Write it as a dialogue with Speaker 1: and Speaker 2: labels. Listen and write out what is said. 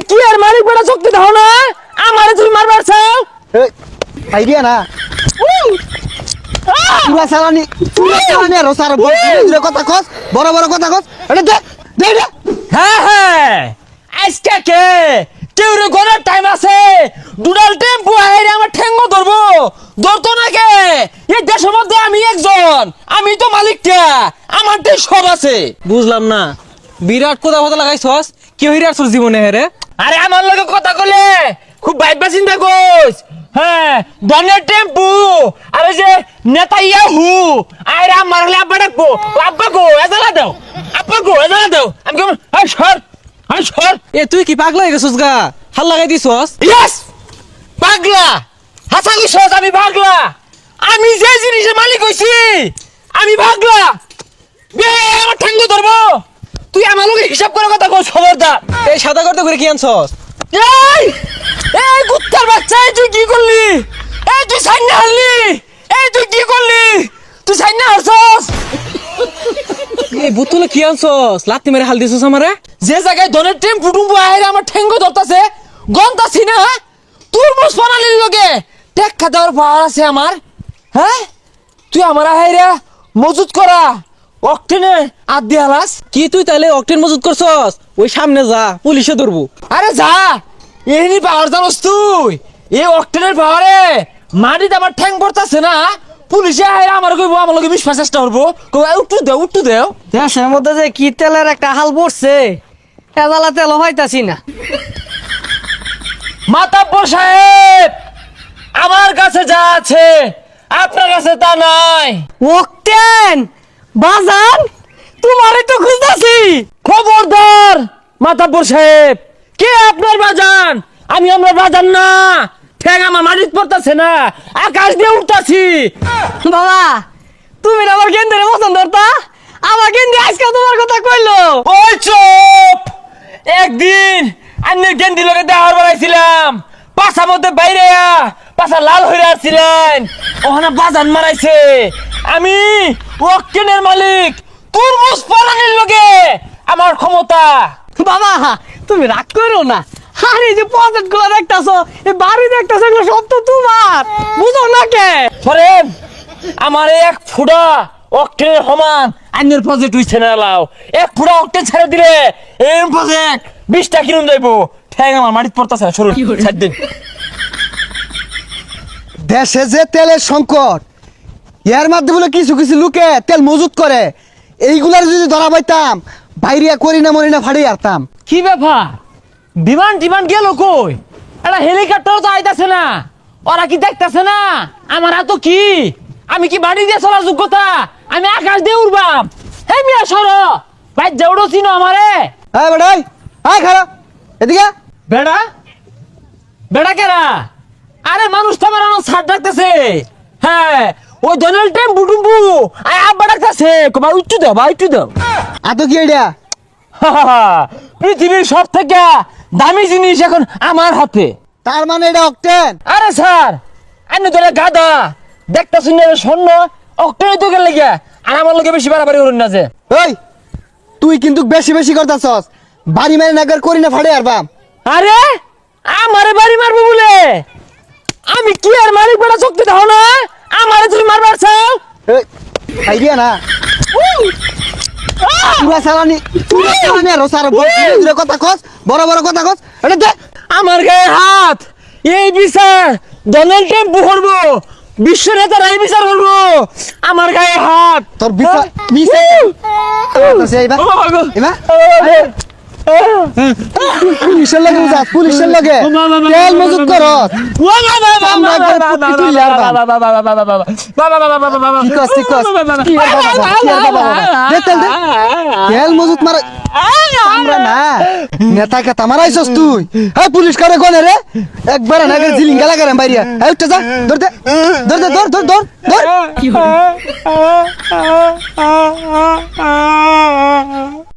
Speaker 1: কি আর মালিক বেটা শক্তি দাও না আমারে তুমি মারবার চাও
Speaker 2: আইডিয়া না পুরা চালানি আর সারা বড় কথা কস বড় বড় কথা কস এটা দে দে দে
Speaker 1: হ্যাঁ হ্যাঁ আজকে কে কেউ রে গনার টাইম আছে দুডাল টেম্পো আইরে আমার ঠেঙ্গ ধরবো ধরতো না কে এই দেশের মধ্যে আমি একজন আমি তো মালিকটা আমার দেশ সব আছে
Speaker 3: বুঝলাম না বিরাট কথা কথা লাগাইছস কি হইরা তোর জীবনে হেরে
Speaker 1: আরে আমার লগে কথা কলে খুব ভাইবা চিন্তা কইস হ্যাঁ দনের টেম্পু আরে যে নেতা ইয়াহু আইরে আমার হলে আব্বা ডাকবো আব্বা গো এজালা দাও আব্বা গো এজালা দাও আমি কেমন হাই সর
Speaker 3: এ তুই কি পাগলা হয়ে গেছস গা হাল লাগাই দিছস
Speaker 1: ইয়েস পাগলা হাসা কইছস আমি পাগলা আমি যে জিনিসের মালিক হইছি আমি পাগলা বে আমার ঠ্যাঙ্গ ধরবো তুই আমার লগে হিসাব করে কথা কইছ খবরদার
Speaker 3: এই সাদা করতে করে কি আনছস
Speaker 1: এই এই কুত্তার বাচ্চা এই তুই কি করলি এই তুই সাইন হারলি এই তুই কি করলি তুই সাইন হারছস
Speaker 3: এই বোতলে কি আনছস লাত্তি মেরে হাল দিছস আমারে
Speaker 1: যে জায়গায় ধনের টেম্পু টুম্পু আইরা আমার ঠ্যাঙ্গ ধরতাছে গন্তাছি না তোর মোস বানালির লগে টেক্কা দেওয়ার পাওয়ার আছে আমার হ্যাঁ তুই আমার আইরা মজুত করা অক্টেনে আদ দিয়ালাস
Speaker 3: কি তুই তাইলে অকটেন মজুত করছস ওই সামনে যা পুলিশে ধরবো
Speaker 1: আরে যা এনি পাওয়ার জানোস তুই এই অক্টেনের পাওয়ারে মাটিতে আমার ঠ্যাং পড়তাছে না পুলিশে আইরা আমার কইবো আমার লগে বিশ্বাস চেষ্টা করবো উঠু দেও
Speaker 4: দেশের মধ্যে যে কি তেলের একটা হাল পড়ছে এজালা তেল হইতাছি না
Speaker 1: মাতাব্বর সাহেব আমার কাছে যা আছে আপনার কাছে তা নাই
Speaker 4: ওকটেন বাজান তোমারে তো খুঁজতাছি
Speaker 1: খবরদার মাতাব্বর সাহেব কে আপনার বাজান আমি আমরা বাজান না ঠ্যাং আমার মাটিতে পড়তাছে না আকাশ দিয়ে উঠতাছি
Speaker 4: বাবা তুমি না আমার গেন্দের মতন ধরতা আমার গেন্দি আজকে তোমার কথা কইলো
Speaker 1: ওই চুপ একদিন আমি গেন্দি লগে দেওয়ার বানাইছিলাম পাশার মধ্যে বাইরে পাশা লাল হয়ে আসছিলেন ওখানে বাজান মারাইছে আমি ওকেনের মালিক তুরমুজ পালানির লগে আমার ক্ষমতা
Speaker 4: বাবা তুমি রাগ করো না আরে যে পকেট গুলো দেখতাছো এই বাড়ি দেখতাছো এগুলো সব তো তোমার বুঝো না কে
Speaker 1: ধরেন আমার এক ফুটা অক্টেনের সমান আইনের প্রজেক্ট হইছে না লাও এক ফুটা অক্টেন ছেড়ে দিলে এই প্রজেক্ট 20টা কিনুন যাইবো ঠ্যাং আমার মাটিতে পড়তাছে না সরুন ছাড় দিন
Speaker 2: দেশে যে তেলের সংকট এর মাধ্যমে কিছু কিছু লোকে তেল মজুত করে এইগুলার যদি ধরা পাইতাম বাইরিয়া করি না মরি না ফাড়িয়ে আরতাম
Speaker 1: কি ব্যাপার বিমান টিমান গেল কই একটা হেলিকপ্টারও তো আইতাছে না ওরা কি দেখতাছে না আমার এত কি আমি কি বাড়ি দিয়ে চলার যোগ্যতা আমি আকাশ দিয়ে উড়বাম হে মিয়া সর ভাই যেউড়ো চিনো আমারে
Speaker 2: হ্যাঁ বেড়াই হ্যাঁ খারাপ এদিকে
Speaker 1: বেড়া বেড়া কেরা আরে মানুষ তো আমার ছাড় ডাকতেছে হ্যাঁ ওই ডোনাল্ড ট্রাম্প বুটুম্বু আয় আব্বা ডাকতেছে কবা উচ্চু দাও ভাই উচ্চু দাও
Speaker 2: আতো কি এটা
Speaker 1: পৃথিবীর সব থেকে দামি জিনিস এখন আমার হাতে
Speaker 2: তার মানে এটা অক্টেন
Speaker 1: আরে স্যার আমি তোরা গাদা দেখতে শুনে স্বর্ণ অক্টেনে তো গেলে গিয়া আর আমার লোকে বেশি বাড়াবাড়ি করুন না যে
Speaker 2: ওই তুই কিন্তু বেশি বেশি করতাছস বাড়ি মেরে নাগার করি না ফাড়ে আরবাম
Speaker 1: আরে আমারে বাড়ি মারবো বলে আমি কি আর মালিক বেটা শক্তি দাও না আমারে তুমি মারবার চাও
Speaker 2: আইডিয়া না পুরা চালানি আর সারা বড় কথা কস বড় বড় কথা কস এটা দে
Speaker 1: আমার গায়ে হাত এই বিচার ডোনাল্ড ট্রাম্প করবো বিশ্ব নেতারা এই বিচার করবো আমার গায়ে হাত
Speaker 2: তোর বিচার মিছে এইবা এইবা পুলিশের লগে যাস পুলিশের লগে তেল মজুত কর তেল মজুত মার আমরা না নেতাকে তামারাইছস তুই হ্যাঁ পুলিশ করে কোনে রে একবার নাগের জিলিঙ্গা লাগারে বাইরিয়া এই উঠতে যা ধর দে ধর দে ধর ধর ধর ধর
Speaker 4: কি